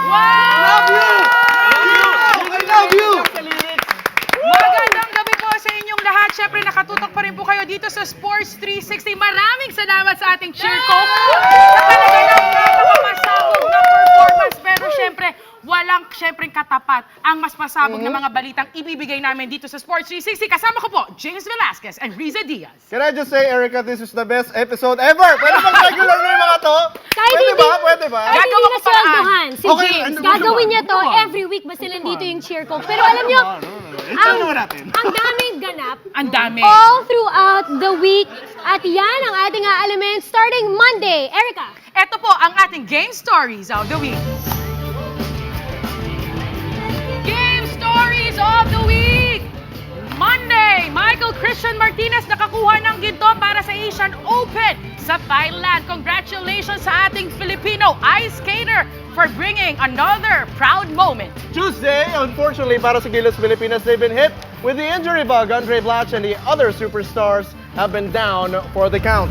Love you! I love you! Magandang gabi po sa inyong lahat. Siyempre, nakatutok pa rin po kayo dito sa Sports 360. Maraming salamat sa ating cheer coach sa talaga ng napakamasabog na performance. Pero siyempre, walang katapat ang mas masabog na mga balitang ibibigay namin dito sa Sports 360. Kasama ko po, James Velasquez and Riza Diaz. Can I just say, Erica, this is the best episode ever! Pwede bang regular na yung mga to? Kahit Pwede hindi- ba? Pwede ba? Kahit Gagawa hindi ko na paraan. sweldohan, si Okay, James, ano ba gagawin naman? niya to Ano ba? every week basta nandito yung cheer coach. Pero alam niyo, Ito naman natin. ang daming ganap Ang dami. all throughout the week. At yan ang ating element starting Monday. Erica. Ito po ang ating Game Stories of the Week. Game Stories of the Week! Monday, Michael Christian Martinez nakakuha ng ginto para sa Asian Open sa Thailand. Congratulations sa ating Filipino ice skater for bringing another proud moment. Tuesday, unfortunately para sa Gilas Pilipinas, they've been hit with the injury bug. Andre Blatch and the other superstars have been down for the count.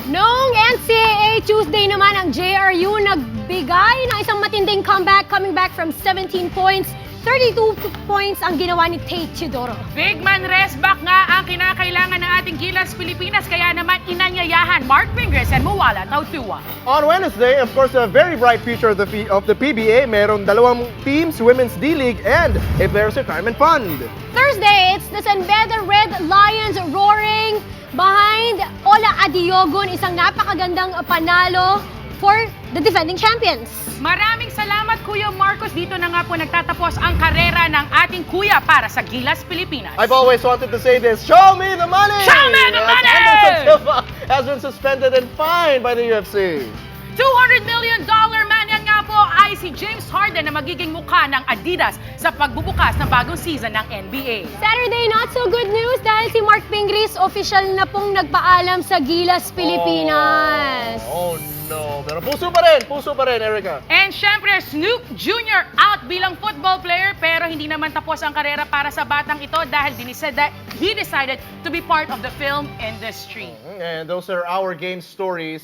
Noong NCAA Tuesday naman, ang JRU nagbigay ng isang matinding comeback, coming back from 17 points. 32 points ang ginawa ni Tate Teodoro. Big man rest back nga ang kinakailangan ng ating Gilas Pilipinas, kaya naman inanyayahan Mark Pingres and Muwala Tautua. On Wednesday, of course, a very bright future of the PBA. Meron dalawang teams, Women's D-League and a Players Retirement Fund. Thursday, it's the San Beda Red Lions roaring behind Ola Adiogon, isang napakagandang panalo for the defending champions. Maraming salamat, Kuya Marcos. Dito na nga po nagtatapos ang karera ng ating kuya para sa Gilas Pilipinas. I've always wanted to say this. Show me the money! Show me the money! Anderson Silva has been suspended and fined by the UFC. $200 million man yan nga po ay si James Harden na magiging mukha ng Adidas sa pagbubukas ng bagong season ng NBA. Saturday, not so good news dahil si Mark Pingris official na pong nagpaalam sa Gilas Pilipinas. Oh no. Pero puso pa rin, Erica. And syempre, Snoop Jr. out bilang football player pero hindi naman tapos ang karera para sa batang ito dahil he decided to be part of the film industry. And those are our game stories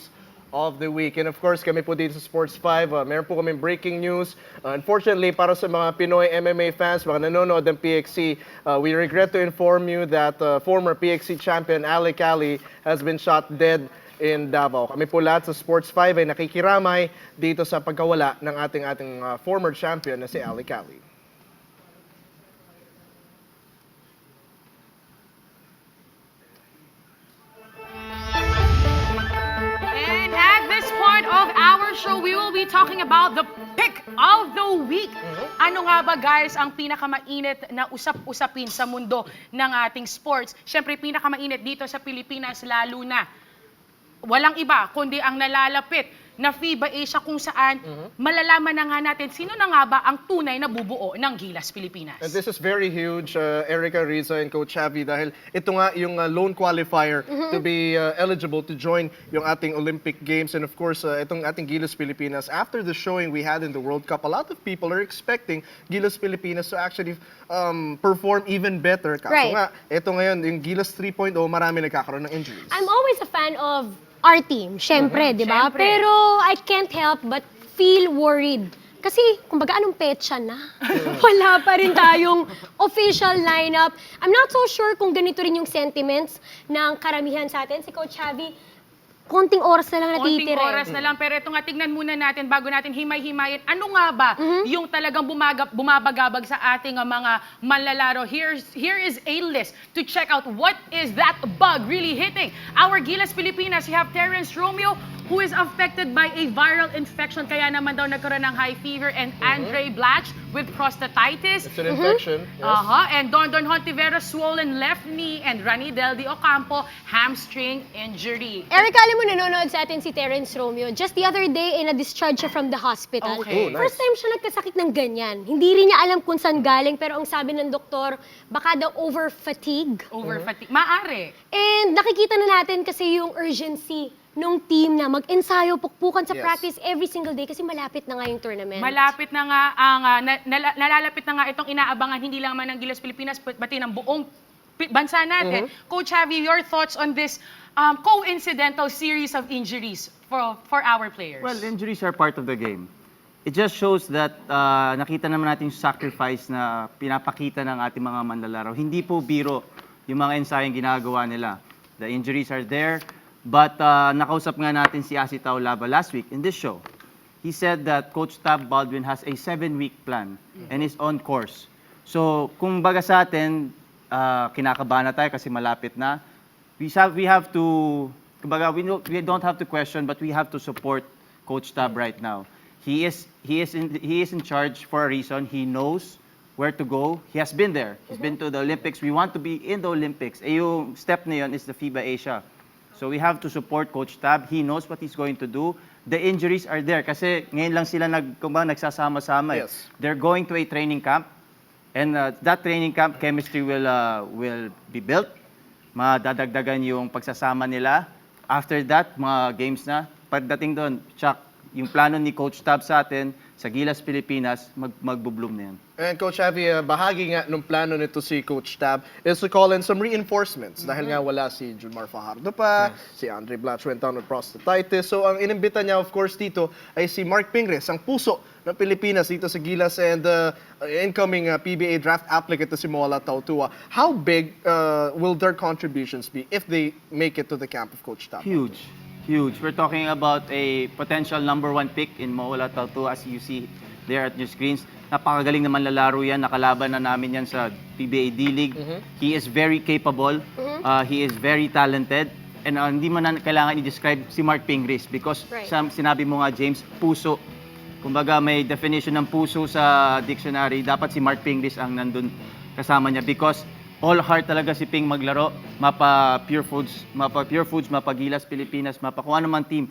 of the week. And of course, kami po dito sa Sports 5, meron po kami breaking news. Unfortunately, para sa mga Pinoy MMA fans, mga nanonood ng PXC, we regret to inform you that former PXC champion Ali Cali has been shot dead in Davao. Kami po lahat sa Sports 5 ay nakikiramay dito sa pagkawala ng ating former champion na si Ali Cali. And at this point of our show, we will be talking about the pick of the week. Ano nga ba guys ang pinakamainit na usap-usapin sa mundo ng ating sports? Siyempre, pinakamainit dito sa Pilipinas lalo na. Walang iba kundi ang nalalapit na FIBA Asia kung saan malalaman na nga natin sino na nga ba ang tunay na bubuo ng Gilas Pilipinas. And this is very huge, Erica, Riza, and Coach Xavi, dahil ito nga yung lone qualifier to be eligible to join yung ating Olympic Games. And of course, itong ating Gilas Pilipinas, after the showing we had in the World Cup, a lot of people are expecting Gilas Pilipinas to actually perform even better. Kaso Right. nga, ito ngayon, yung Gilas 3.0, marami nagkakaroon ng injuries. I'm always a fan of our team, syempre, di ba? Syempre. Pero I can't help but feel worried. Kasi, kumbaga, anong petsa na? Wala pa rin tayong official lineup. I'm not so sure kung ganito rin yung sentiments ng karamihan sa atin. Si Coach Xavi, konting oras na lang Konting natitira. oras na lang. Pero ito nga, tignan muna natin bago natin himay-himayin. Ano nga ba yung talagang bumabagabag sa ating mga manlalaro? Here is a list to check out what is that bug really hitting. Our Gilas Pilipinas, you have Terence Romeo, who is affected by a viral infection. Kaya naman daw nagkaroon ng high fever. And Andre Blatch with prostatitis. It's an infection. Yes. And Don Hontiveros, swollen left knee. And Rani Del de Ocampo, hamstring injury. Erica, alam mo, nanonood sa atin si Terence Romeo. Just the other day, na-discharge siya from the hospital. Okay. Oh, nice. First time siya nagkasakit ng ganyan. Hindi rin niya alam kung saan galing, pero ang sabi ng doktor, baka daw over-fatigue. Over fatigue. Maari. And nakikita na natin kasi yung urgency nung team na mag-ensayo, pukpukan sa Yes. practice every single day kasi malapit na nga yung tournament. Malapit na nga ang nalalapit na nga itong inaabangan hindi lang man ng Gilas Pilipinas pati ng buong bansa natin. Coach Javi, your thoughts on this coincidental series of injuries for our players? Well, injuries are part of the game. it just shows that nakita naman natin yung sacrifice na pinapakita ng ating mga manlalaro. Hindi po biro yung mga ensayong ginagawa nila. The injuries are there, but nakausap nga natin si Asi Taulaba last week in this show. He said that Coach Tab Baldwin has a 7-week plan and is on course. So, kung baga sa atin, kinakabahan na tayo kasi malapit na, we have to, kumbaga, we don't have to question, but we have to support Coach Tab right now. He is in charge for a reason. He knows where to go. He has been there. He's been to the Olympics. We want to be in the Olympics. Yung step na yun is the FIBA Asia. So we have to support Coach Tab. He knows what he's going to do. The injuries are there kasi ngayon lang sila nagsasama-sama. Yes. They're going to a training camp, and that training camp chemistry will be built. Madadagdagan yung pagsasama nila. After that, mga games na. Pagdating doon, Chuck, yung plano ni Coach Tab sa atin, sa Gilas, Pilipinas, magbo-bloom na yan. And Coach Avi, bahagi nga ng plano nito si Coach Tab is to call in some reinforcements dahil nga wala si Junmar Fajardo pa, si Andre Blatch went down with prostatitis. So ang inimbita niya of course dito ay si Mark Pingres, ang puso ng Pilipinas dito sa Gilas, and incoming PBA draft applicant to si Moala Tautua. How big will their contributions be if they make it to the camp of Coach Tab? Huge. Huge. We're talking about a potential #1 pick in Moala Tautua, as you see there at your screens. Napakagaling naman lalaro yan. Nakalaban na namin yan sa PBA D-League. He is very capable. He is very talented. And hindi mo na kailangan i-describe si Mark Pingris because Right. sinabi mo nga, James, puso. Kumbaga may definition ng puso sa dictionary. Dapat si Mark Pingris ang nandun kasama niya because all heart talaga si Ping maglaro, mapa Pure Foods, mapa Gilas Pilipinas, mapa kung ano man team,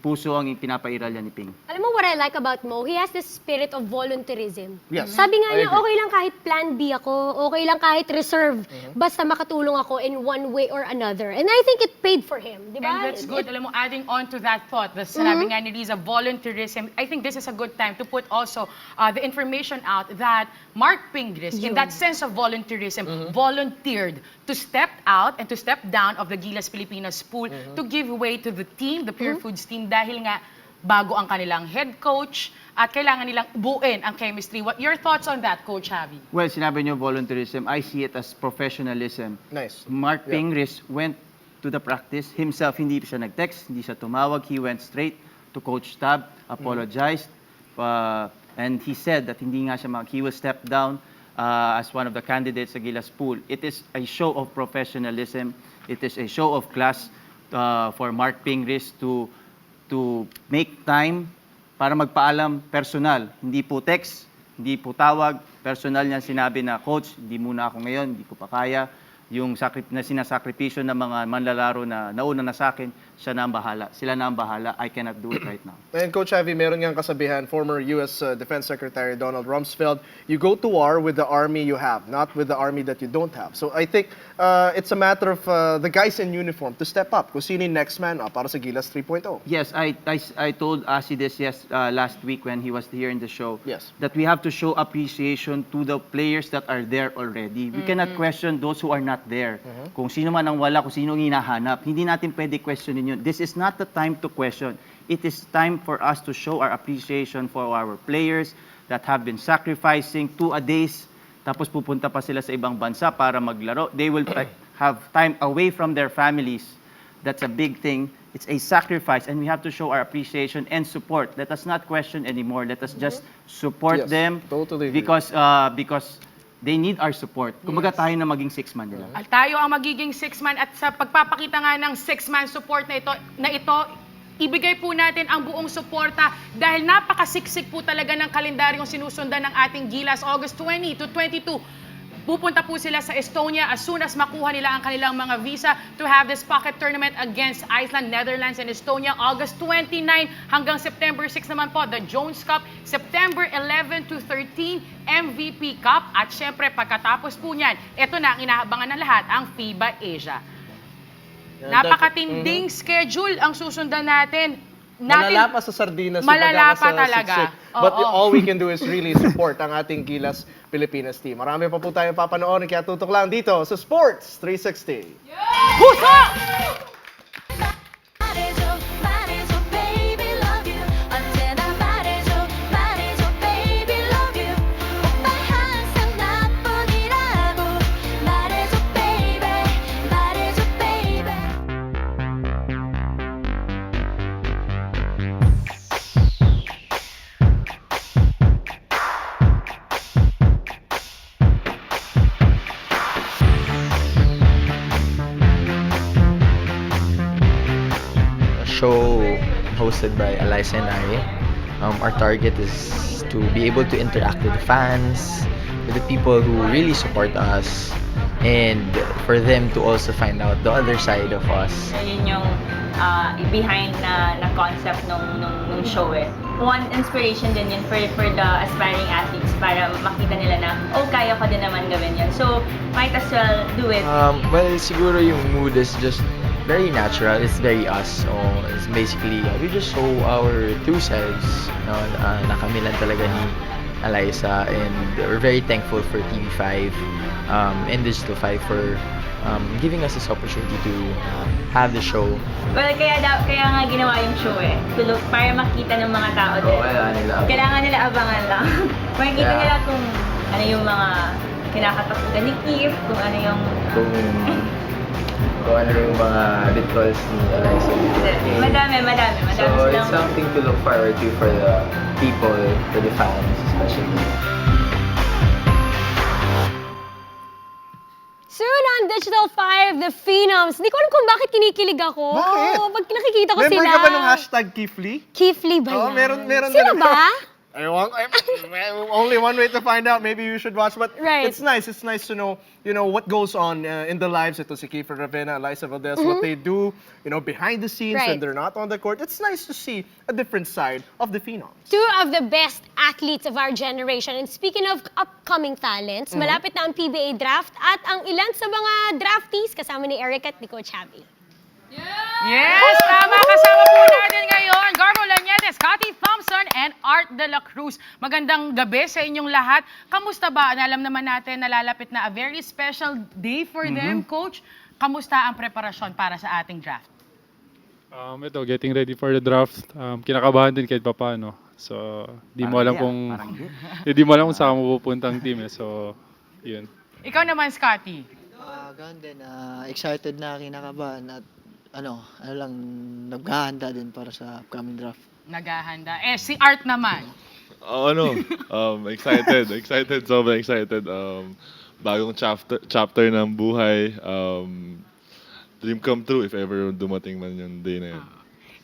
puso ang pinapairal yan ni Ping. Alam mo what I like about Mo? He has this spirit of volunteerism. Yes, Sabi nga I niya, agree. okay lang kahit plan B ako, okay lang kahit reserve, basta makatulong ako in one way or another. And I think it paid for him, di ba? And that's good. Alam mo, adding on to that thought, the sinabi nga ni Riza, volunteerism, I think this is a good time to put also the information out that Mark Pingris, in that sense of volunteerism, volunteered to step out and to step down of the Gilas Pilipinas pool to give way to the team, the Pure Foods team, dahil nga bago ang kanilang head coach at kailangan nilang buuin ang chemistry. What your thoughts on that, Coach Javi? Well, sinabi niyo volunteerism, I see it as professionalism. Nice. Mark Yeah. Pingris went to the practice himself, hindi siya nag-text, hindi siya tumawag, he went straight to Coach Tab, apologized, and he said that hindi nga siya he will step down as one of the candidates sa Gilas pool. It is a show of professionalism, it is a show of class for Mark Pingris to make time para magpaalam personal. Hindi po text, hindi po tawag. Personal niya sinabi na, Coach, hindi muna ako ngayon, hindi ko pa kaya. Yung sinasakripisyo ng mga manlalaro na nauna na sa akin, siya na ang bahala. Sila na ang bahala. I cannot do it right now. And Coach Avi, meron ngang kasabihan, former U.S. Defense Secretary Donald Rumsfeld, you go to war with the army you have, not with the army that you don't have. So I think it's a matter of the guys in uniform to step up. Kung sino yung next man up para sa Gilas 3.0. Yes, I told Asi this last week when he was here in the show. Yes. That we have to show appreciation to the players that are there already. We cannot question those who are not there. Kung sino man ang wala, kung sino ang hinahanap. Hindi natin pwede questionin yun. This is not the time to question. It is time for us to show our appreciation for our players that have been sacrificing 2 a days. Tapos pupunta pa sila sa ibang bansa para maglaro. They will have time away from their families. That's a big thing. It's a sacrifice, and we have to show our appreciation and support. Let us not question anymore. Let us just support Yes, them totally agree. because they need our support. Kumbaga tayo na maging 6-man nila. At tayo ang magiging 6-man at sa pagpapakita nga ng 6-man support na ito, ibigay po natin ang buong suporta dahil napakasiksik po talaga ng kalendaryong sinusundan ng ating Gilas. August 20 to 22, pupunta po sila sa Estonia as soon as makuha nila ang kanilang mga visa to have this pocket tournament against Iceland, Netherlands, and Estonia. August 29 hanggang September 6 naman po, the Jones Cup. September 11 to 13, MVP Cup. At syempre, pagkatapos po niyan, ito na ang inaabangan ng lahat, ang FIBA Asia. Napakatinding schedule ang susundan natin. Malala pa sa sardinas. Malala kumbaga, pa sa talaga. siksik. But Oo. all we can do is really support ang ating Gilas Pilipinas team. Marami pa po tayong papanoorin, kaya tutok lang dito sa Sports 360. Puso! Bodies, oh baby, love you. Until our bodies, oh hosted by Eliza and I. Our target is to be able to interact with the fans, with the people who really support us, and for them to also find out the other side of us. Yun yung behind na concept nung show eh. One inspiration din yun for the aspiring athletes para makita nila na, oh, kaya ko din naman gawin yun. So, might as well do it. Well, siguro yung mood is just very natural. It's very us. So, it's basically, we just show our true selves. No? Na kami lang talaga ni Eliza, and we're very thankful for TV5 and Digital 5 for giving us this opportunity to have the show. Well, kaya nga ginawa yung show eh. To look, para makita ng mga tao din. Kailangan nila abangan lang. Makikita Yeah. nila kung ano yung mga kinakatakutan ni Keith, kung ano yung... Kung ano yung mga rituals ni Eliza. Madami So silang... it's something to look forward to for the people, for the fans especially. Soon on Digital 5, the Phenoms. Hindi ko alam kung bakit kinikilig ako. Bakit? Pag nakikita ko Member sila. ka ba ng hashtag Kifli? Kifli ba Oo, yan? meron Sino din. ba? Only one way to find out. Maybe you should watch. But Right. it's nice. It's nice to know, what goes on in the lives. Ito si Kiefer Ravena, Eliza Valdez, what they do, behind the scenes when Right. they're not on the court. It's nice to see a different side of the Phenoms. Two of the best athletes of our generation. And speaking of upcoming talents, malapit na ang PBA draft at ang ilan sa mga draftees kasama ni Eric at ni Coach Abby. Yes, tama. Kasama po natin ngayon, Garbo Lañetes, Scotty Thompson, and Art de la Cruz. Magandang gabi sa inyong lahat. Kamusta ba? Alam naman natin nalalapit na a very special day for them, Coach. Kamusta ang preparasyon para sa ating draft? Ito, getting ready for the draft. Kinakabahan din kahit papaano. So, di mo alam kung di mo alam kung saan mo pupunta ang team eh. So, yun. Ikaw naman, Scotty. Ganun din, excited na, kinakabahan at naghahanda din para sa upcoming draft. Naghahanda. Si Art naman. Excited, sobrang excited. Bagong chapter ng buhay. Dream come true if ever dumating man yung day na yun.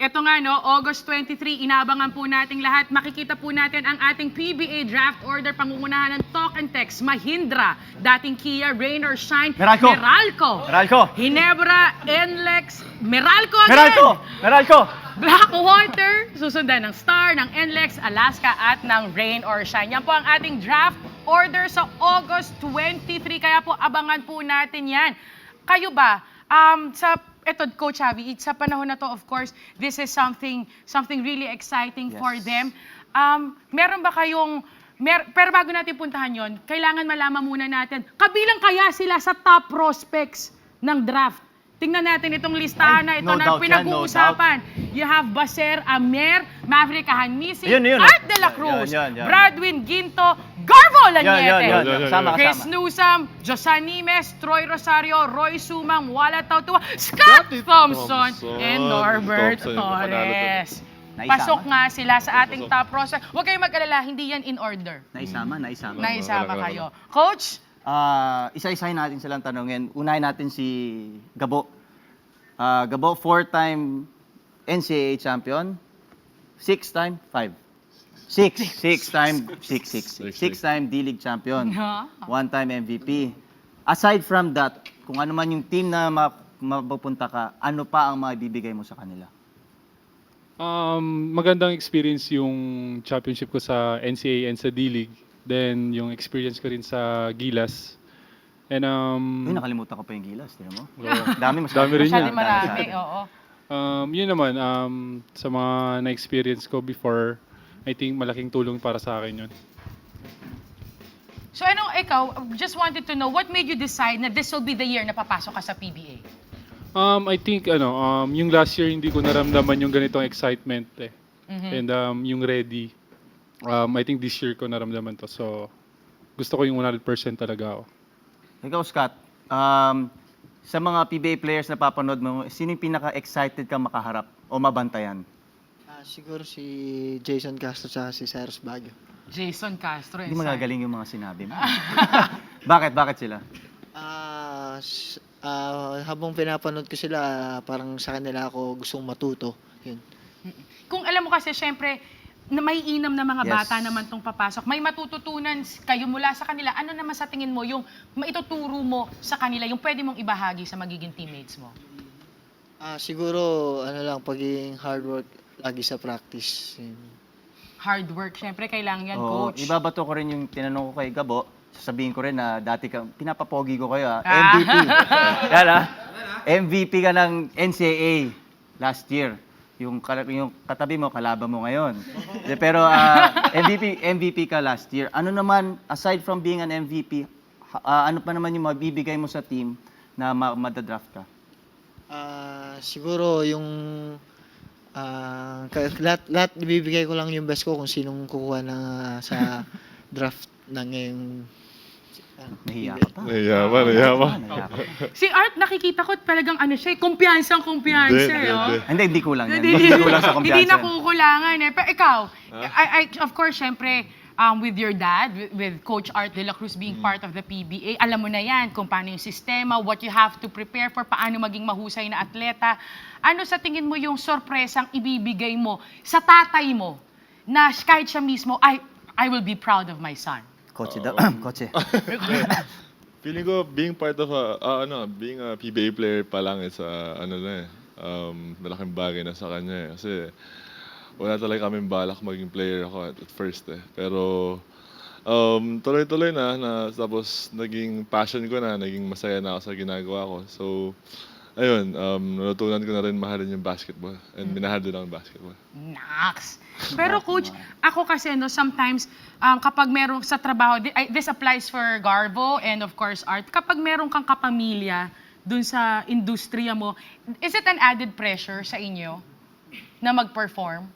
Ito nga, August 23, inaabangan po nating lahat. Makikita po natin ang ating PBA draft order, pangungunahan ng Talk and Text, Mahindra, dating Kia, Rain or Shine, Meralco, Ginebra, NLEX, Meralco again! Meralco! Blackwater, susundan ng Star, ng NLEX, Alaska, at ng Rain or Shine. Yan po ang ating draft order sa August 23, kaya po abangan po natin yan. Kayo ba, ito, Coach Javi, sa panahon na to, of course, this is something really exciting for them. Meron ba kayong, pero bago natin puntahan yon, kailangan malaman muna natin, kabilang kaya sila sa top prospects ng draft? Tingnan natin itong listahan na ito na pinag-uusapan. You have Baser Amer, Maverick Ahanisi, Art de la Cruz, Bradwin Ginto, Garbo Lañetes, Chris Newsome, Josan Nimes, Troy Rosario, Roy Sumang, Wala Tautua, Scott Thompson, and Norbert Torres. Pasok nga sila sa ating top prospect. Huwag kayong mag-alala, hindi yan in order. Naisama. Naisama kayo. Coach? Isa-isahin natin silang tanongin. Unahin natin si Gabo. Gabo, 4-time NCAA champion. 6-time D-League champion. 1-time MVP. Aside from that, kung ano man yung team na mapupunta ka, ano pa ang maibibigay mo sa kanila? Magandang experience yung championship ko sa NCAA and sa D-League. Then, yung experience ko rin sa Gilas. And, Uy, nakalimutan ko pa yung Gilas, tingnan mo. Dami rin Masyado yan. marami, oo. Yun naman, sa mga na-experience ko before, I think malaking tulong para sa akin yun. So ikaw, just wanted to know, what made you decide na this will be the year na papasok ka sa PBA? I think, yung last year hindi ko naramdaman yung ganitong excitement eh. And yung ready, I think this year ko naramdaman to. So, gusto ko yung 100% talaga ako. Ikaw, Scott, sa mga PBA players na papanood mo, sino yung pinaka-excited ka makaharap o mabantayan? Siguro si Jason Castro at si Cyrus Baguio. Jason Castro. Hindi magagaling yung mga sinabi mo. Bakit sila? Habang pinapanood ko sila, parang sa kanila ako gustong matuto. Yun. kung alam mo kasi, syempre, na may inam na mga Yes. bata naman tong papasok. May matututunan kayo mula sa kanila. Ano naman sa tingin mo yung maituturo mo sa kanila, yung pwede mong ibahagi sa magiging teammates mo? Siguro, ano lang, pagiging hard work lagi sa practice. Yun. Hard work, syempre, kailangan yan, Oo, coach. ibabato ko rin yung tinanong ko kay Gabo. Sasabihin ko rin na dati kang, pinapapogi ko kayo Ah. MVP. Yan MVP ka ng NCAA last year. Yung katabi mo, kalaban mo ngayon. Pero MVP ka last year. Ano naman, aside from being an MVP, ano pa naman yung mabibigay mo sa team na madadraft ka? Siguro yung lahat ibibigay ko lang yung best ko kung sinong kukuha na sa draft na ngayong Nahiya ka pa. Nahiyaman. Nahiya ka. Si Art, nakikita ko talagang ano siya, kumpiyansang kumpiyansa. Hindi. Hindi kulang yan. Hindi kulang sa kumpiyansa. Hindi nakukulangan eh. Pero ikaw, of course, syempre, with your dad, with Coach Art de la Cruz being part of the PBA, alam mo na yan kung paano yung sistema, what you have to prepare for, paano maging mahusay na atleta. Ano sa tingin mo yung sorpresang ibibigay mo sa tatay mo na kahit siya mismo, I will be proud of my son? Kotse daw. Kotse. Feeling ko being part of being a PBA player pa lang is malaking bagay na sa kanya eh. Kasi wala talaga kaming balak maging player ako at first eh. Pero tuloy-tuloy na tapos naging passion ko na, naging masaya na ako sa ginagawa ko. So ayun, natutunan ko na rin mahalin yung basketball and minahal din ang basketball. Nax! Pero coach, ako kasi sometimes kapag meron sa trabaho, this applies for Garbo and of course Art, kapag meron kang kapamilya dun sa industriya mo, is it an added pressure sa inyo na mag-perform?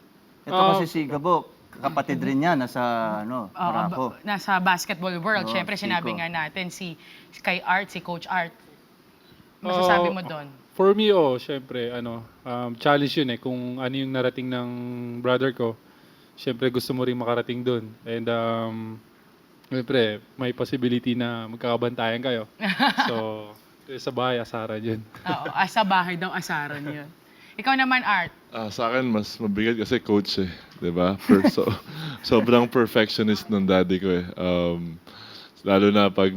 Ito kasi si Gabo, kapatid rin niya, nasa Morocco. Nasa basketball world. Oo, Siyempre, Chico. sinabi nga natin si kay Art, si Coach Art. Masasabi mo doon? For me, syempre, challenge yun eh. Kung ano yung narating ng brother ko, syempre gusto mo rin makarating doon. And, syempre, may possibility na magkakabantayan kayo. So, sa bahay, asaran yun. Oo, sa bahay daw, asaran yun. Ikaw naman, Art. Sa akin, mas mabigat kasi coach eh. Diba? Sobrang perfectionist ng daddy ko eh. Lalo na pag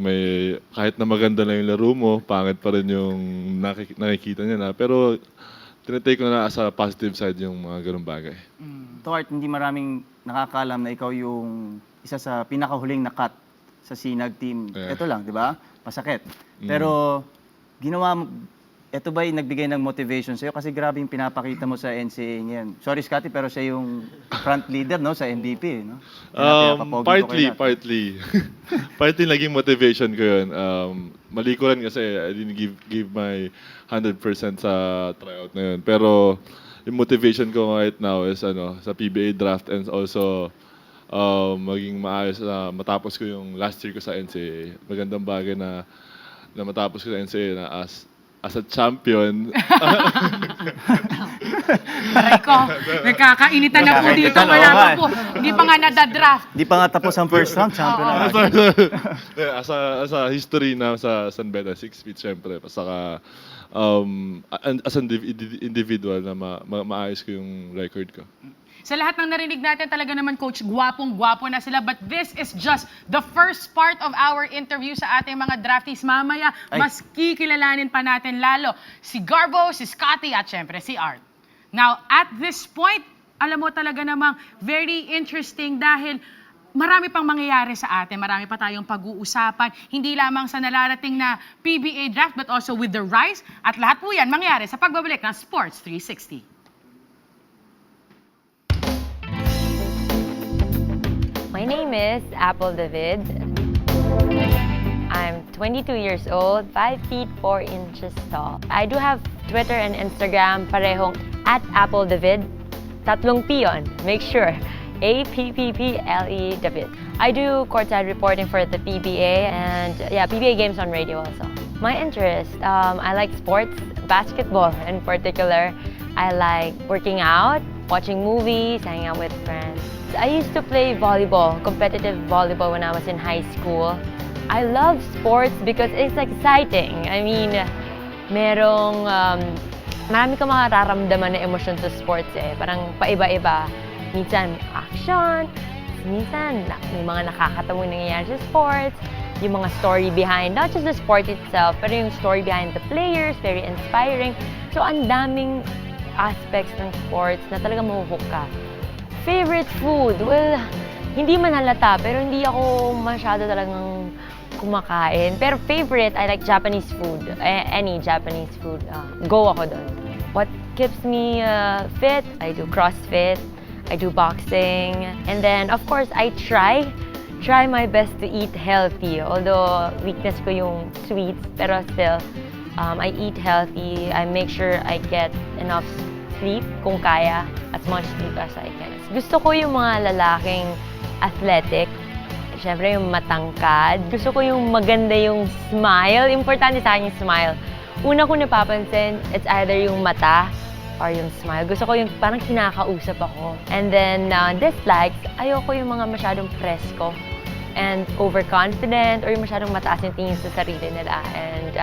kahit na maganda na yung laro mo, pangit pa rin yung nakikita niya na. Pero, tinatake ko na as a positive side yung mga ganung bagay. Ito, Art, hindi maraming nakakaalam na ikaw yung isa sa pinakahuling na-cut sa Sinag team. Yeah. Ito lang, di ba? Masakit. Pero, ginawa mo, ito ba yung nagbigay ng motivation sa'yo? Kasi grabe yung pinapakita mo sa NCAA ngayon. Sorry, Scotty, pero siya yung front leader no, sa MVP. No? Partly. Partly naging motivation ko yun. Mali ko rin kasi I didn't give my 100% sa tryout na yun. Pero yung motivation ko right now is sa PBA draft and also maging maayos na matapos ko yung last year ko sa NCAA. Magandang bagay na matapos ko sa NCAA na as a champion. Aray ko, nagkakainitan na po dito. Wala pa po. Hindi pa nga nadadraft. Di pa nga tapos ang first round, champion na. as a history na sa San Beda, 6 feet syempre. Saka as an individual na maayos ko yung record ko. Sa lahat ng narinig natin, talaga naman, Coach, gwapong-gwapo na sila. But this is just the first part of our interview sa ating mga draftees. Mamaya, mas kikilalanin pa natin lalo si Garbo, si Scotty, at syempre si Art. Now, at this point, alam mo talaga namang very interesting dahil marami pang mangyayari sa atin. Marami pa tayong pag-uusapan. Hindi lamang sa nararating na PBA draft, but also with the rise. At lahat po yan mangyayari sa pagbabalik ng Sports 360. My name is Apple David. I'm 22 years old, 5 feet 4 inches tall. I do have Twitter and Instagram, parehong @AppleDavid. Tatlong P yun. Make sure. APPPLE David. I do courtside reporting for the PBA and PBA games on radio also. My interest, I like sports, basketball in particular. I like working out, watching movies, hanging out with friends. I used to play volleyball, competitive volleyball when I was in high school. I love sports because it's exciting. I mean, merong marami kang mararamdaman na emosyon sa sports eh. Parang paiba-iba. Minsan action, minsan may mga nakakatawang nangyayari sa sports, yung mga story behind, not just the sport itself, pero yung story behind the players, very inspiring. So, ang daming aspects ng sports na talaga mahuhook ka. Favorite food? Well, hindi man halata, pero hindi ako masyado talagang kumakain. Pero favorite, I like Japanese food. Any Japanese food. Go ako doon. What keeps me fit? I do CrossFit. I do boxing. And then, of course, I try my best to eat healthy. Although, weakness ko yung sweets. Pero still, I eat healthy. I make sure I get enough sleep, kung kaya. As much sleep as I can. Gusto ko yung mga lalaking athletic. Siyempre, yung matangkad. Gusto ko yung maganda yung smile. Importante sa akin yung smile. Una ko napapansin, it's either yung mata or yung smile. Gusto ko yung parang kinakausap ako. And then, dislikes, ayoko yung mga masyadong presko and overconfident or yung masyadong mataas yung tingin sa sarili nila. And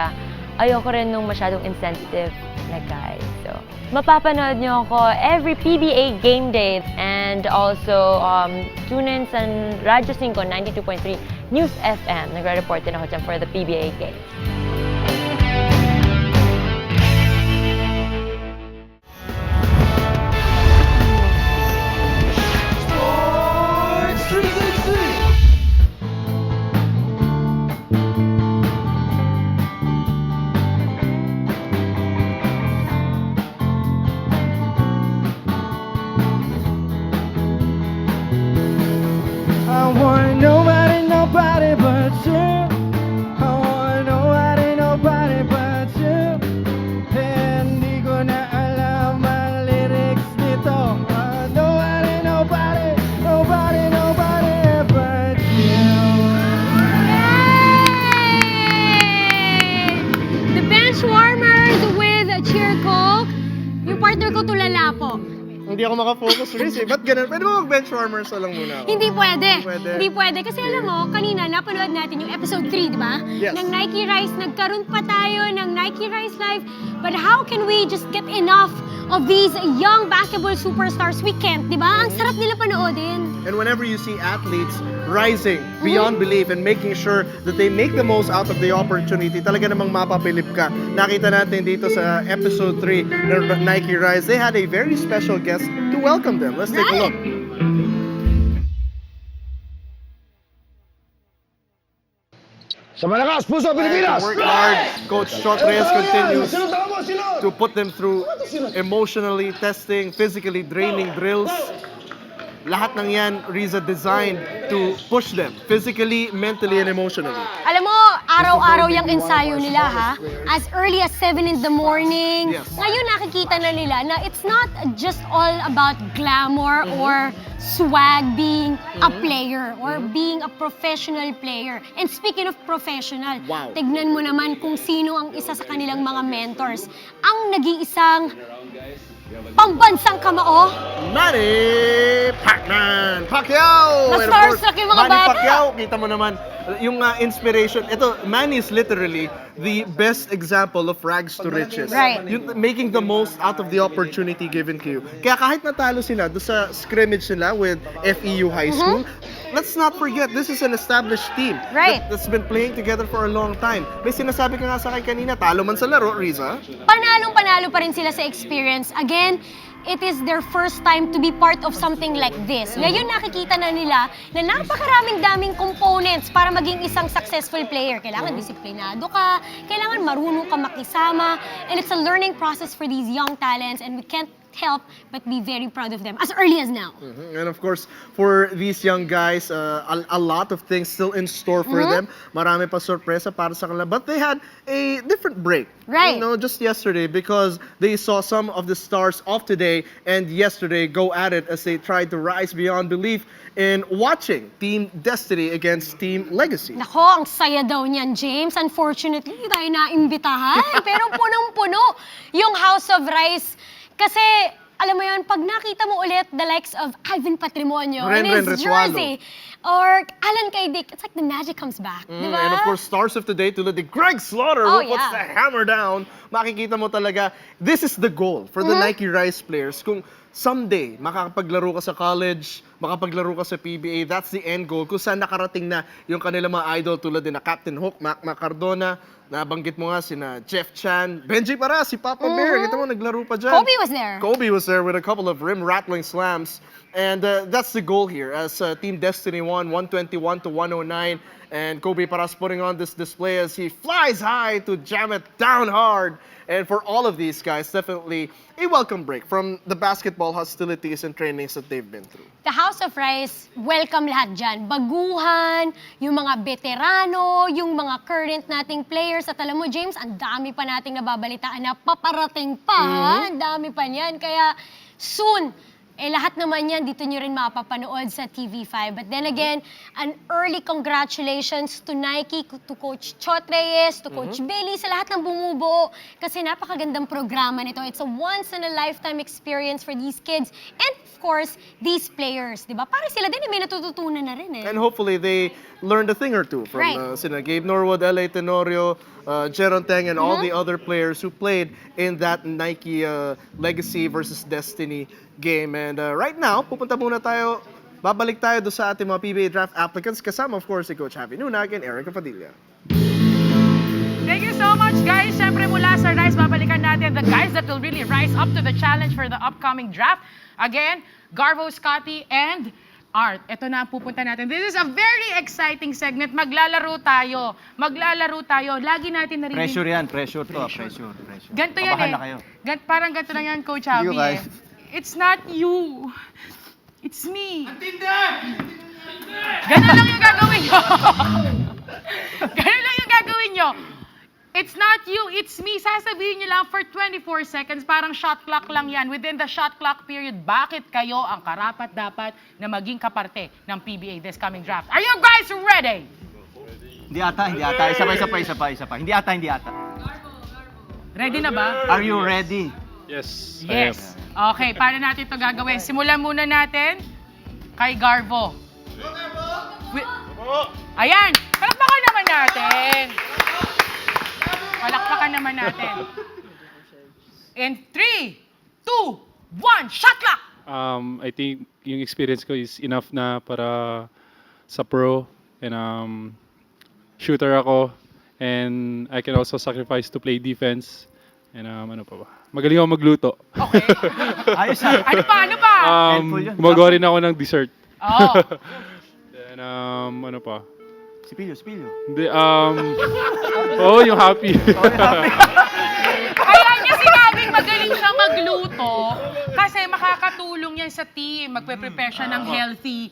ayoko rin nung masyadong insensitive na guys. So, mapapanood nyo ako every PBA game day and also tune in sa Radyo 5 92.3 News FM. Nagre-report din ako dyan for the PBA games. I want nobody but you. I want nobody but you. Hindi ko na alam ang lyrics nito. Nobody but you. The Benchwarmers with Cheer Coke. Yung partner ko tulala po. Hindi ako makafocus, Riz eh. Ba't ganun? Pwede mo mag-benchwarmers na lang muna ako? Hindi pwede. Pwede. Hindi pwede. Kasi alam mo, kanina napanood natin yung episode 3, di ba? Yes. Ng Nike Rise. Nagkaroon pa tayo ng Nike Rise Live. But how can we just get enough of these young basketball superstars? We can't, di ba? Ang sarap nila panoodin. And whenever you see athletes rising beyond belief and making sure that they make the most out of the opportunity, talaga namang mapapilip ka. Nakita natin dito sa episode 3 ng Nike Rise, they had a very special guest to welcome them. Let's take a look. Sa Malakas, Puso, Pilipinas! Work hard. Coach Chot Reyes continues to put them through emotionally testing, physically draining drills. Lahat ng yan, Riza, designed to push them physically, mentally, and emotionally. Alam mo, araw-araw yung ensayo nila, ha? As early as 7 in the morning. Yes. Ngayon nakikita na nila na it's not just all about glamour or swag being a player or being a professional player. And speaking of professional, Wow. tignan mo naman kung sino ang isa sa kanilang mga mentors. Ang nag-iisang pambansang kamao. Manny Pacquiao! And of course, Na-starstruck yung mga Manny bata. Pacquiao, kita mo naman, yung inspiration. Ito, Manny is literally the best example of rags to riches. Right. Yung making the most out of the opportunity given to you. Kaya kahit natalo sila doon sa scrimmage nila with FEU High School, let's not forget, this is an established team Right. that's been playing together for a long time. May sinasabi ka nga sa akin kanina, talo man sa laro, Riza. Panalong-panalo pa rin sila sa experience. Again, it is their first time to be part of something like this. Ngayon nakikita na nila na napakaraming daming components para maging isang successful player. Kailangan disiplinado ka, kailangan marunong ka makisama, and it's a learning process for these young talents, and we can't help but be very proud of them as early as now. And of course, for these young guys, a lot of things still in store for them. Marami pa sorpresa para sa kanila. But they had a different break. Right. You know, just yesterday, because they saw some of the stars of today and yesterday go at it as they tried to rise beyond belief in watching Team Destiny against Team Legacy. Nako, ang saya daw niyan, James. Unfortunately, hindi tayo naimbitahan. Pero punong-puno yung House of Rice. Kasi alam mo yun, pag nakita mo ulit the likes of Ivan Patrimonio in Renren his Resualo. jersey, or Alan Kaidik, it's like the magic comes back, di ba? And of course, stars of today tulad ni Greg Slaughter Oh, who puts yeah. the hammer down. Makikita mo talaga, this is the goal for the Nike Rise players. Kung someday makakapaglaro ka sa college, makapaglaro ka sa PBA, that's the end goal. Kung saan nakarating na yung kanilang mga idol tulad din na Captain Hook, Mac Cardona, nabanggit mo nga sina Jeff Chan, Benji Para, si Papa Bear, kita mo naglaro pa dyan. Kobe was there. Kobe was there with a couple of rim-rattling slams. And that's the goal here as Team Destiny won 121 to 109. And Kobe Paras putting on this display as he flies high to jam it down hard. And for all of these guys, definitely a welcome break from the basketball hostilities and trainings that they've been through. The House of Rice, welcome lahat dyan. Baguhan, yung mga veterano, yung mga current nating players. At alam mo, James, ang dami pa nating nababalitaan na paparating pa, ha? Ang dami pa niyan. Kaya soon, lahat naman yan, dito nyo rin mapapanood sa TV5. But then again, an early congratulations to Nike, to Coach Chot Reyes, to Coach Bailey, sa lahat ng bumubuo. Kasi napakagandang programa nito. It's a once-in-a-lifetime experience for these kids and, of course, these players. Diba? Para sila din, may natututunan na rin eh. And hopefully they learned a thing or two from Right. sina Gabe Norwood, L.A. Tenorio, Jeron Teng, and all the other players who played in that Nike Legacy versus Destiny game. And right now, pupunta muna tayo, babalik tayo doon sa ating mga PBA draft applicants kasama, of course, si Coach Javi Nunag and Erica Padilla. Thank you so much, guys. Siyempre mula sa Rise, babalikan natin the guys that will really rise up to the challenge for the upcoming draft. Again, Garvo, Scotty, and Art. Ito na ang pupunta natin. This is a very exciting segment. Maglalaro tayo. Lagi natin narinig. Pressure yan, pressure to. Pressure. Ganito yan Kabahan eh. na kayo. Parang ganito lang yan, Coach Javi. Hindi ko kaya. It's not you. It's me. Ganun lang yung gagawin nyo. Ganun lang yung gagawin nyo. It's not you, it's me. Sasabihin nyo lang for 24 seconds, parang shot clock lang yan. Within the shot clock period, bakit kayo ang karapat-dapat na maging kaparte ng PBA this coming draft? Are you guys ready? Hindi ata. Isa pa. Hindi ata. Ready na ba? Are you ready? Yes, I am. Yes. Okay, paano natin ito gagawin? Simulan muna natin kay Garvo. Ayan! Palakpakan naman natin. In 3, 2, 1, shot clock! I think yung experience ko is enough na para sa pro. And shooter ako. And I can also sacrifice to play defense. And ano pa ba? Magaling ako magluto. Okay. Ayos na. Ano pa? Um, gumagawa rin ako ng dessert. Oh. And ano pa? Spilyo. Hindi, yung happy. Kaya niya sinabing magaling siya magluto kasi makakatulong yan sa team. Magpe-prepare siya ng healthy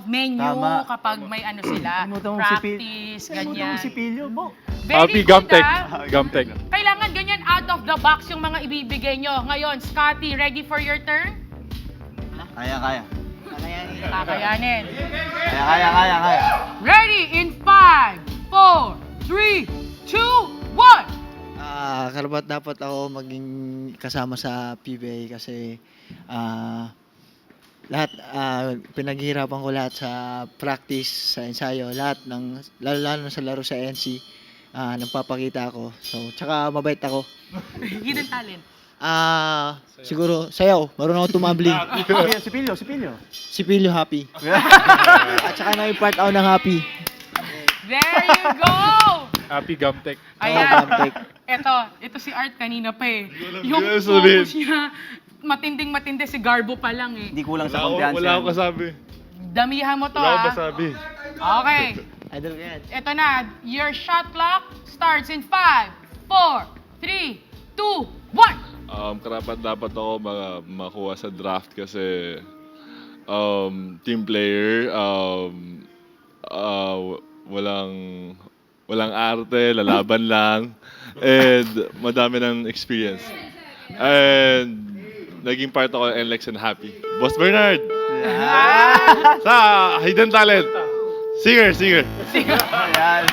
menu Tama. kapag may sila. Practice, ganyan. Spilyo mo. Very Happy good, Gamtech. ah. Gamtech. Kailangan ganyan out of the box yung mga ibibigay nyo. Ngayon, Scotty, ready for your turn? Kaya. Kakayanin. Kaya. Ready in 5, 4, 3, 2, 1! Karapat dapat ako maging kasama sa PBA kasi lahat pinaghihirapan ko lahat sa practice, sa ensayo, lahat lalo na sa laro sa NC, nagpapakita ako. So, tsaka mabait ako. Hidden talent. Siguro sayaw, marunong ako tumambling. Spilyo. Si Pilio happy. At saka na-impart ako ng happy. There you go! Happy Gamtech. Ayan. Gamtech. Ito si Art kanina pa eh. Hindi Yung ko alam sabihin. focus niya, matinding-matindi si Garbo pa lang eh. Hindi kulang sa kumpiyansa. Wala akong kasabi. Damihan mo to Wala akong ah. masabi. Okay. Idol ko yan. Ito na. Your shot clock starts in 5, 4, 3, 2, 1! Karapat dapat ako makuha sa draft kasi team player, walang arte, lalaban lang, and madami ng experience. And naging part ako ng NLEX and Happy. Boss Bernard! Sa Hidden Talent! Singer! Ayan.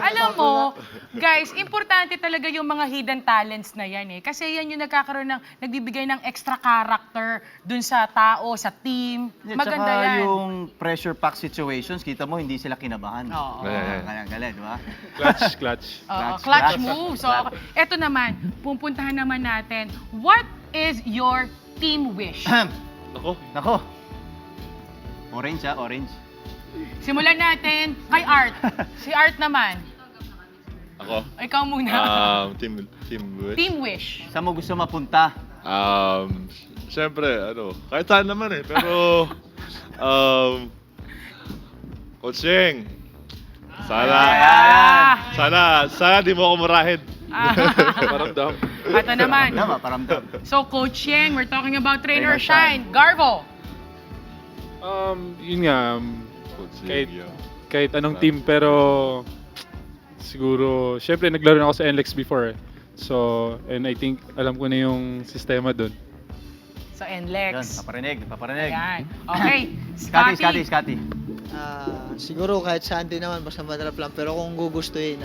Alam mo, guys, importante talaga yung mga hidden talents na yan eh. Kasi yan yung nagbibigay ng extra character dun sa tao, sa team. Maganda Tsaka yan. yung pressure pack situations, kita mo hindi sila kinabahan. Oo. Kaya galing, di ba? Clutch. Oo, Clutch, clutch clutch. move. So, eto naman, pupuntahan naman natin. What is your team wish? Nako. Orange orange. Simulan natin kay Art. Si Art naman. Ako? Ikaw muna. Team wish? Team wish. Saan mo gusto mapunta? Siyempre, kahit saan naman eh. Pero, Coach Yeng, sana di mo ako murahin. Paramdam. Ito naman. Paramdam. So, Coach Yeng, we're talking about Trainer Trainer Shine. Garvo. Yun nga, Coach kahit, Yeng, kahit anong team, pero siguro, syempre naglaro na ako sa NLEX before eh. So, and I think alam ko na yung sistema doon. Sa Yan, NLEX. paparinig. Ayan. Okay. Scotty. Siguro kahit saan din naman, basta madrap lang. Pero kung gugustuhin,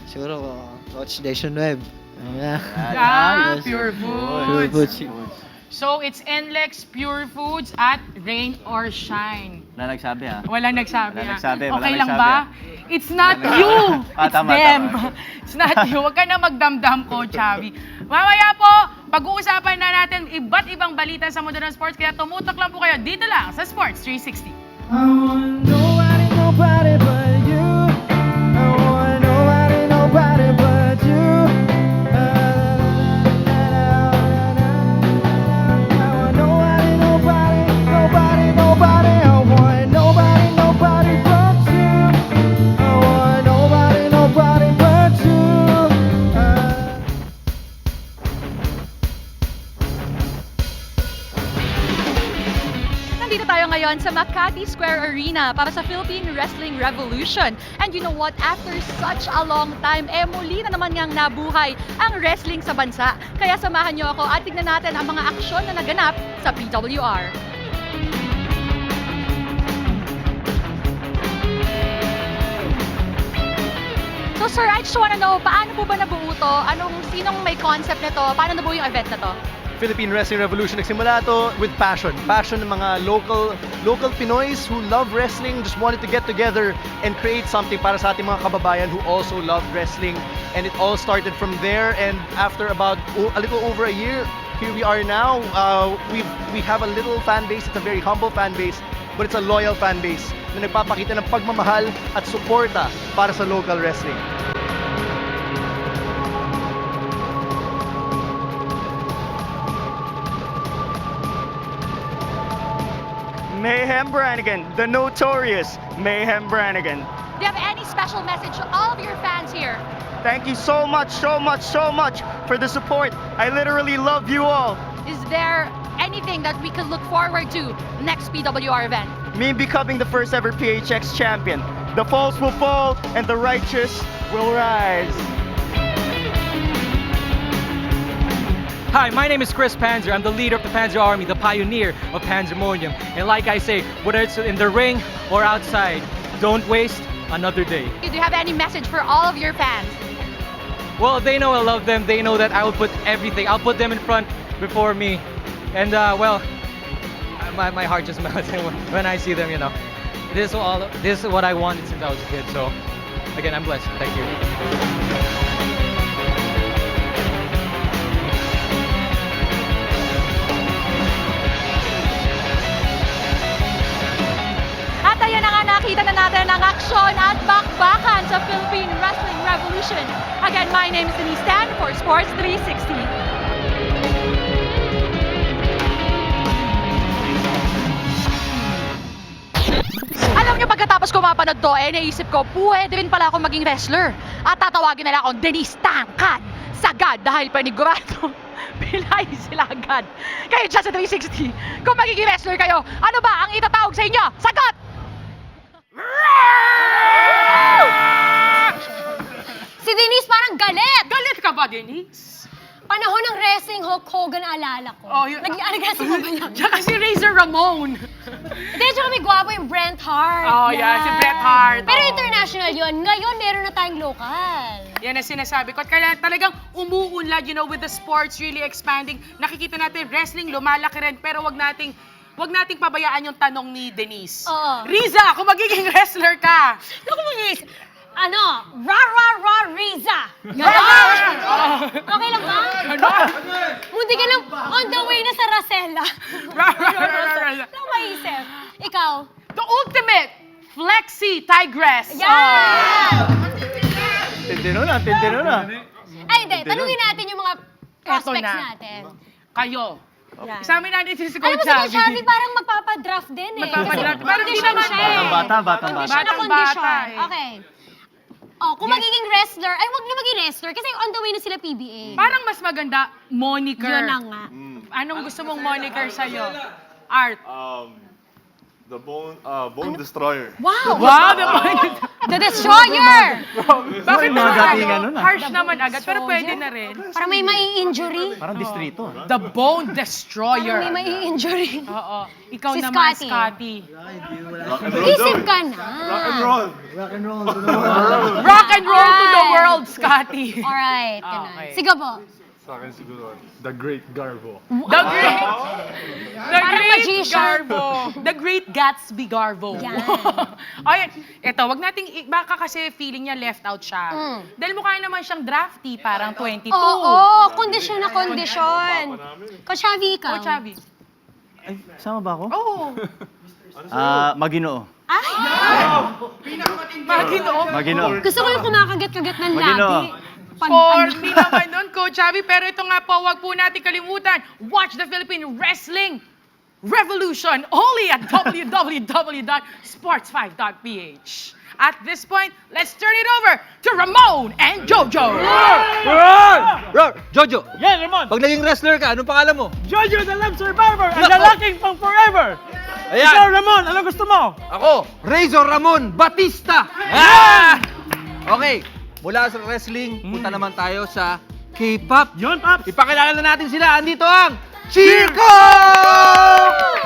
siguro Coach Jason Webb. Pure Foods. So, it's NLEX, Pure Foods, at Rain or Shine. Wala nagsabi ha. Wala nagsabi. Wala ah. nagsabi, wala Okay lang nagsabi. ba? It's not you. It's Tama. them. It's not you. Huwag ka na magdamdam, Coach Javi. Mamaya po, pag-uusapan na natin iba't ibang balita sa mundo ng sports. Kaya tumutok lang po kayo dito lang sa Sports 360. I want nobody but you. I want nobody but you. I want nobody. I want nobody but you. I want nobody but you. Nandito tayo ngayon sa Makati Square Arena para sa Philippine Wrestling Revolution. And you know what? After such a long time, muli na naman ngang nabuhay ang wrestling sa bansa. Kaya samahan niyo ako at tignan natin ang mga aksyon na naganap sa PWR. So sir, I just wanna know, paano po ba nabuo to? Sinong may concept nito? Paano nabuo yung event na to? Philippine Wrestling Revolution. Nagsimula to with passion. Passion ng mga local Pinoys who love wrestling, just wanted to get together and create something para sa ating mga kababayan who also love wrestling. And it all started from there, and after about a little over a year, here we are now. We have a little fan base. It's a very humble fan base, but it's a loyal fan base na nagpapakita ng pagmamahal at suporta para sa local wrestling. Mayhem Brannigan, the notorious Mayhem Brannigan. Do you have any special message to all of your fans here? Thank you so much for the support. I literally love you all. Is there anything that we could look forward to next PWR event? Me becoming the first ever PHX champion. The false will fall and the righteous will rise. Hi, my name is Chris Panzer. I'm the leader of the Panzer Army, the pioneer of Panzermonium. And like I say, whether it's in the ring or outside, don't waste another day. Do you have any message for all of your fans? Well, they know I love them. They know that I will put everything. I'll put them in front before me. And my heart just melts when I see them, you know. This is what I wanted since I was a kid. So, again, I'm blessed. Thank you. At ayan na nga, nakita na natin ang aksyon at bakbakan sa Philippine Wrestling Revolution. Again, my name is Denise Tan for Sports 360. Alam niyo, pagkatapos ko mapanood to, naisip ko, pwede rin pala ako maging wrestler. At tatawagin nila akong Denise Tangkad Sagad dahil panigurado. Pilay sila agad. Kayo dyan sa 360, kung magiging wrestler kayo, ano ba ang itatawag sa inyo? Sagot! Si Denise parang galit! Galit ka ba, Denise? Panahon ng wrestling, Hulk Hogan alala ko. Oh, yun. Nag-wrestling ko ba yan? Tsaka si Razor Ramon. Hindi, tsaka may gwapo yung Brent Hart. Oh, yeah, si Bret Hart. Pero Oo. international international yun. Ngayon, meron na tayong local. Yan ang sinasabi ko. At kaya talagang umuunlad, with the sports really expanding. Nakikita natin, wrestling, lumalaki rin. Pero wag nating pabayaan yung tanong ni Denise. Oo. Riza, kung magiging wrestler ka. Naku, Riza. Riza. Ganon. Okay lang ba? Munti ka lang on the way na sa Rosella. Ano maisip? Ikaw? The ultimate flexi tigress. Yan! Tindino na. Ay, hindi. Tanungin natin yung mga prospects na. natin. Kayo. Yan. Isamin natin si Alam mo Coach si Coach Javi Javi. parang magpapadraft din eh. Magpapadraft. Kasi Parang condition hindi siya eh. Batang-bata. Condition na Batang-bata condition. eh. Okay. Oh, kung magiging wrestler, ay wag na maging wrestler kasi on the way na sila PBA. Parang mas maganda, moniker. Yun na nga. Anong gusto mong moniker sa'yo? Art. The Bone Destroyer. Wow! Wow! The Destroyer! Bakit mga naman dating ano na? harsh naman agad, pero pwede na rin. Para may mai-injury. Parang distrito. The Bone Destroyer. Parang may mai-injury. Oo. Ikaw Si naman, Scotty. Scotty. Isip ka na. Rock and roll. Rock and roll to the world, Scotty. Alright, ganun. Okay. Sige po. Sa akin siguro, The Great Garbo. The Great Parang magician. Garbo. The Great Gatsby Garbo. Yan. Ayan, eto, wag nating, baka kasi feeling niya left out siya. Dahil mukha naman siyang drafty, parang 22. Oo, kondisyon na kondisyon. Coach Javi, ikaw. Coach Javi. Ay, sama ba ako? Oo. Maginoo. Ay! Maginoo. Gusto ko yung kumakagat-kagat ng Maginoo. labi. For me naman nun, Coach Javi. Pero ito nga po, wag po natin kalimutan. Watch the Philippine Wrestling Revolution only at www.sports5.ph. At this point, let's turn it over to Ramon and Jojo. Jojo! Yeah, Ramon! Pag naging wrestler ka, anong pangalan mo? Jojo the Love Survivor and the Locking pang Forever! Ayan! Ikaw, Ramon, ano gusto mo? Ako, Razor Ramon Batista! Ah! Okay, mula sa wrestling, punta naman tayo sa K-pop. Yun, Pops! Ipakilala na natin sila. Andito ang Chico!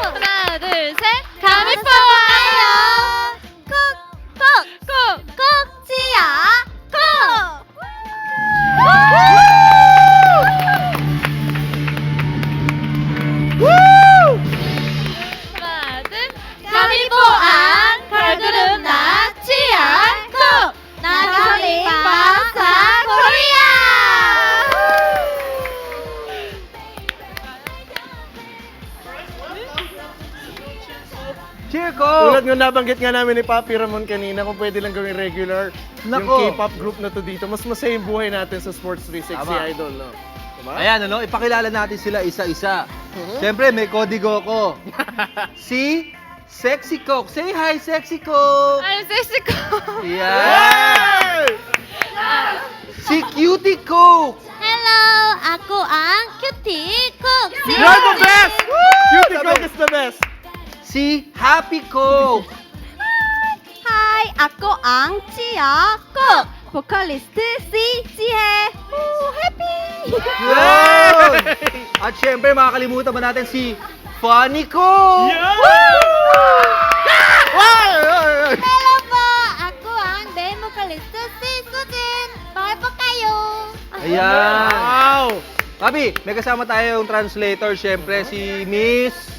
하나, 둘, 셋. 가고 싶어요. 콕 지야 콕. 하나, 둘. 가미뽀안 걸그룹 나 지야 콕. 나가리 바사 코리아. Chico! Tulad nga nabanggit nga namin ni Papi Ramon kanina, kung pwede lang gawing regular Nako. yung K-pop group na to dito, mas masaya yung buhay natin sa Sports 360 Tama. Idol, no? Diba? Ayan, ipakilala natin sila isa-isa. Siyempre, may kodigo ko. Si Sexy Coke. Say hi, Sexy Coke! I'm Jessica. Yeah! Si Cutie Coke! Hello, ako ang Cutie Cook. You're the best! Cutie Coke is the best! Si Happy Coke! Hi, ako ang Chia Cook. Vocalist si Jihe. Happy! Yun! At syempre, makakalimutan ba natin si Funny Coke! Hello po, ako ang band vocalist si Sujin. Bakit po kayo? Ayan! Wow! Papi, may kasama tayong translator, syempre, si Miss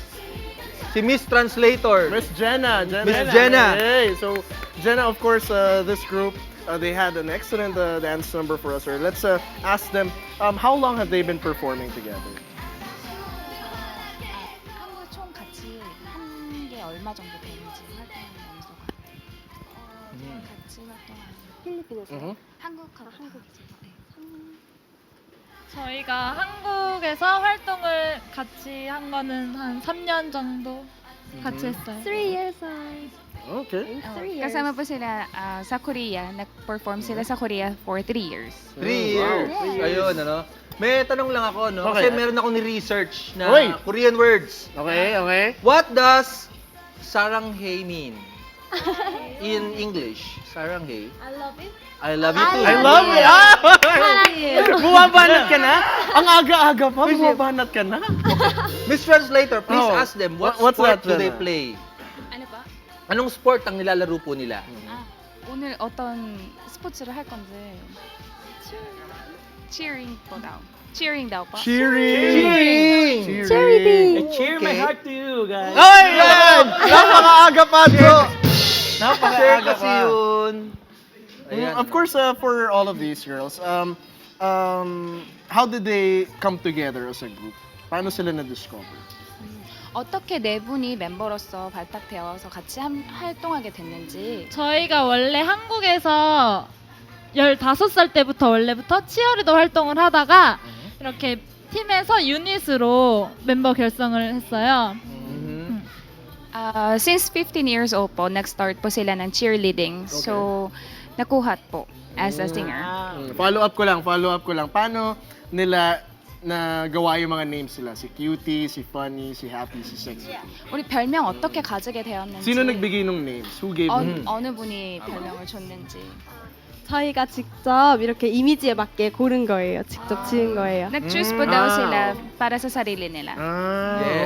Translator. Miss Jenna. Miss Jenna. Hey, so Jenna, of course, this group, they had an excellent dance number for us. Let's ask them, how long have they been performing together? 한국 총 같이 한 게 얼마 정도 되는지 활동하면서 같이 활동하는 필리핀에서 한국이죠. 저희가 한국에서 활동을 같이 한 거는 한 3년 정도 같이 했어요. 3 years. Okay. Kasama po sila sa Korea. Nag-perform sila sa Korea for 3 years. 3 years. Ayun, ano? May tanong lang ako, no? Okay. Kasi meron ako ni-research na Uy! Korean words. Okay. What does saranghae mean? In English, saranghae. I love it. I love you too. I love it! Bumabanat ka na? Ang aga-aga pa, bumabanat ka na? Miss Translator, please Oh. ask them, what What's sport that, do they Jenna? play? Ano pa? Anong sport ang nilalaro po nila? 오늘 어떤 스포츠를 할 건지. Cheering po daw. Cheering daw po. Cheering! Charity! Cheer my heart to you, guys. Ay! Yan! Napakaaga pa, bro! Share Napakaaga kasi pa. yun. Of course, for all of these girls, how did they come together as a group? Paano sila na-discover? 어떻게 네 분이 멤버로서 발탁되어서 같이 활동하게 됐는지. 저희가 원래 한국에서 15살 때부터 원래부터 치어리더 활동을 하다가 이렇게 팀에서 유닛으로 멤버 결성을 했어요. Since 15 years old po, nag-start po sila ng cheerleading. So, nakuha po as a singer. Follow up ko lang. Paano nila nagawa yung mga names nila? Si Cutie, si Funny, si Happy, si Sexy. 우리 별명 어떻게 가지게 되었는지. Sino nagbigay ng names? Who gave them? 어느 분이 별명을 줬는지. 저희가 직접 이렇게 이미지에 맞게 고른 거예요. 직접 지은 거예요. Nag-choose po daw sila para sa sarili nila.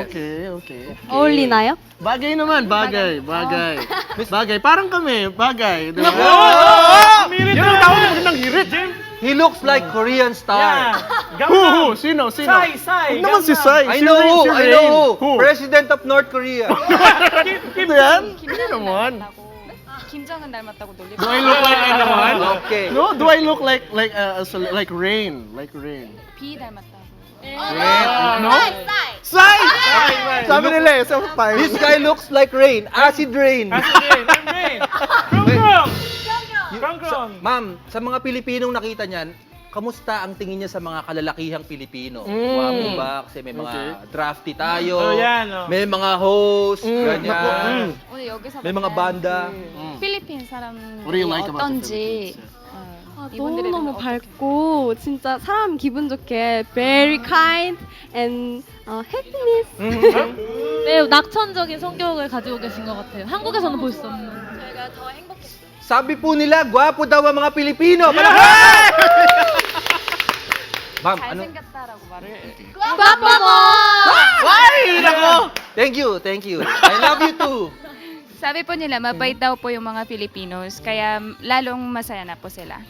Okay. 어울리나요? Bagay naman, bagay. Parang kami, bagay. Diba? Yan ang tawag ng hirit. He looks like Korean star. Who? Sino? Sai. Huwag naman si Sai. I know who. Who? President of North Korea. Ito yan? Hindi naman. 김정은 닮았다고 놀리고. Do I look like anyone? Okay. No, do I look like Rain? Like Rain. 비 닮았다고. No? Sai! Sabi nila eh, sa This guy looks like rain. Acid rain. Ma'am, sa mga Pilipinong nakita niyan, kamusta ang tingin niya sa mga kalalakihang Pilipino? Guwapo ba? Kasi may mga drafty tayo. May mga host, ganyan. 오늘 여기서 may mga banda. 필리핀 사람이 What do you like about the 어떤지. 너무너무 밝고 진짜 사람 기분 좋게 very kind and happiness. 매우 낙천적인 성격을 가지고 계신 것 같아요. 한국에서는 볼 수 없는. 저희가 더 행복했어요. Sabi po nila, gwapo daw ang mga Pilipino. Ma'am, ano? 잘생겼다라고 말을. 빠빠모! Ay! Nako! Thank you. I love you too. Sabi po nila, mabait daw po yung mga Filipinos, kaya lalong masaya na po sila.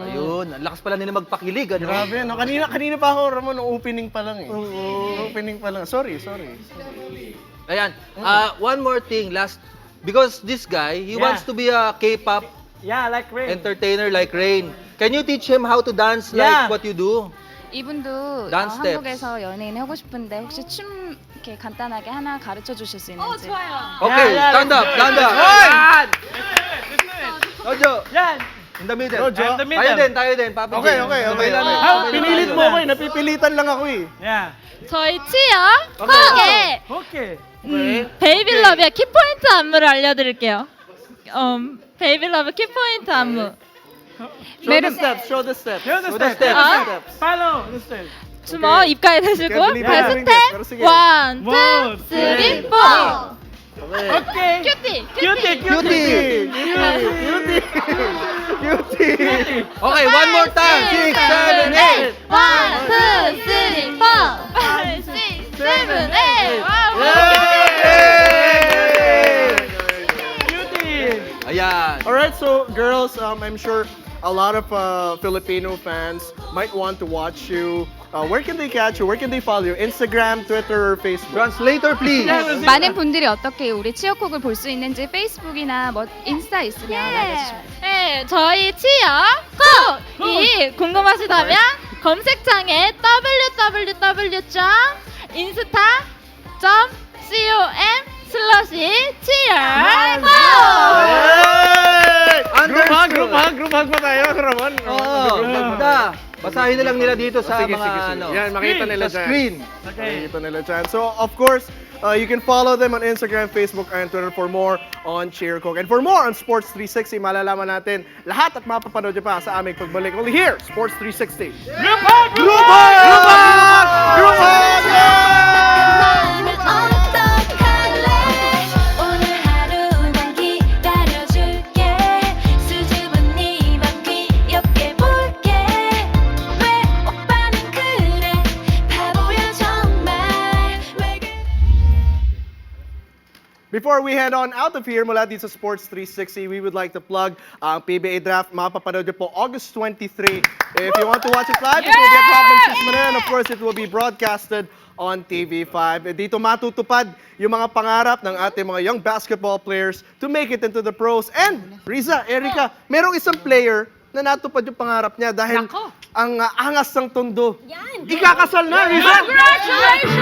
Ayun, ang lakas pala nila magpakilig. Ano? Grabe, no? Kanina pa ako, Ramon, opening pa lang eh. Opening pa lang. Sorry. Ayan, one more thing, because this guy, he wants to be a K-pop like Rain. entertainer like Rain. Can you teach him how to dance like what you do? 이분도 Dance steps. 한국에서 연예인 하고 싶은데 혹시 춤 이렇게 간단하게 하나 가르쳐 주실 수 있는지. Okay, stand up. Jojo. In the middle. Jojo. Tayo din. Papa Okay. Sabay namin. Pinilit mo ako eh. Napipilitan lang ako eh. 저희 치어 호게 베이빌러브의 키포인트 안무를 알려드릴게요. 베이빌러브 키포인트 안무. Show the steps. Follow the steps. 주먹 입가에 대시고 Can't believe 발 I'm doing this. Pero 스텝 sige. 1, 2, 3, 4 Okay. 큐티 Okay, one more time. 6, 7, 8. 1, 2, 3, 4 5, 6, 7, 8 와우 Ayan. Alright, so girls, I'm sure a lot of Filipino fans might want to watch you. Where can they catch you? Where can they follow you? Instagram, Twitter, or Facebook? Translator, please. 많은 분들이 어떻게 우리 치어콕을 볼 수 있는지 페이스북이나 인스타 있으면 알려주시면 돼요. 네, 저희 치어 콕이 궁금하시다면 검색창에 www.com/cheer Group hug pa tayo, Ramon. Ganda. Basahin na lang nila dito sa Sige. mga Yan, makita nila sa dyan. screen. Makita nila dyan. So, of course, you can follow them on Instagram, Facebook, and Twitter for more on Cheer Coke. And for more on Sports 360, malalaman natin lahat at mapapanood nyo pa sa aming pagbalik. Only here, Sports 360. Group hug! Before we head on out of here mula dito sa Sports 360, we would like to plug ang PBA Draft. Mapapanood niyo po August 23. If you want to watch it live, it will get Robinson's Manila, and of course, it will be broadcasted on TV5. Dito matutupad yung mga pangarap ng ating mga young basketball players to make it into the pros. And, Riza, Erica, merong isang player na natupad yung pangarap niya dahil ang angas ng tondo. Yan. Ikakasal na, Riza! Congratulations!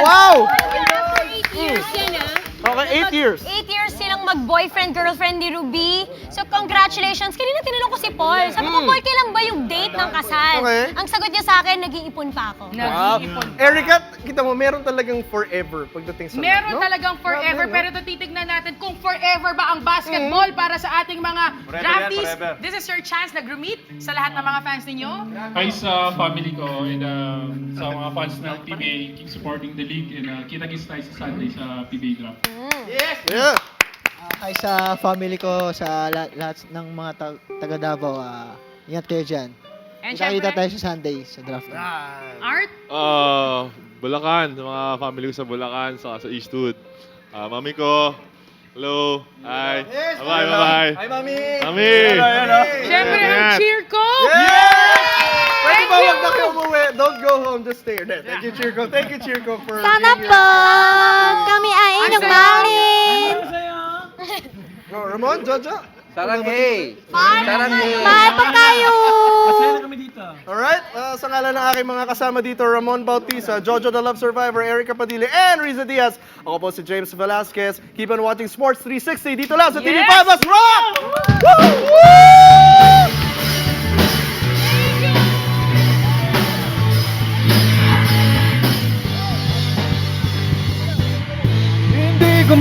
Wow! After 8 years yan, ah. Okay, 8 years. 8 years silang mag-boyfriend, girlfriend ni Ruby. So, congratulations. Kanina tinanong ko si Paul. Sabi ko, Paul, kailan ba yung date ng kasal? Okay. Ang sagot niya sa akin, nag-iipon pa ako. Wow. Erica, kita mo, meron talagang forever pagdating sa Meron no? talagang forever, Grabe, no? pero ito titignan natin kung forever ba ang basketball para sa ating mga draftees. This is your chance na meet sa lahat ng mga fans ninyo. Hi sa family ko and sa mga fans ng PBA, keep supporting the league and kita-kits tayo sa Sunday sa PBA Draft. Yes! Yeah. Hi sa family ko, sa lahat ng mga taga Davao. Ingat kayo dyan. And Kita-kita syempre, tayo sa Sunday sa draft. Art? Bulacan, sa mga family ko sa Bulacan, sa Eastwood. Mami ko, hello, hi. Bye-bye. Hi, Mami! Mami! Syempre, ang cheer ko! Pwede ba wag na kayo umuwi? Don't go home, just stay there. Thank you, Chirco. Thank you, Chirco, for Sana being po kami ay inumalin. Oh, Ramon, Jojo? Saranghay! Mahal pa kayo. Alright, sa ngalan ng aking mga kasama dito, Ramon Bautista, Jojo the Love Survivor, Erica Padilla, and Riza Diaz. Ako po si James Velasquez. Keep on watching Sports 360 dito lang sa TV5. Let's rock! Woo! Hindi ko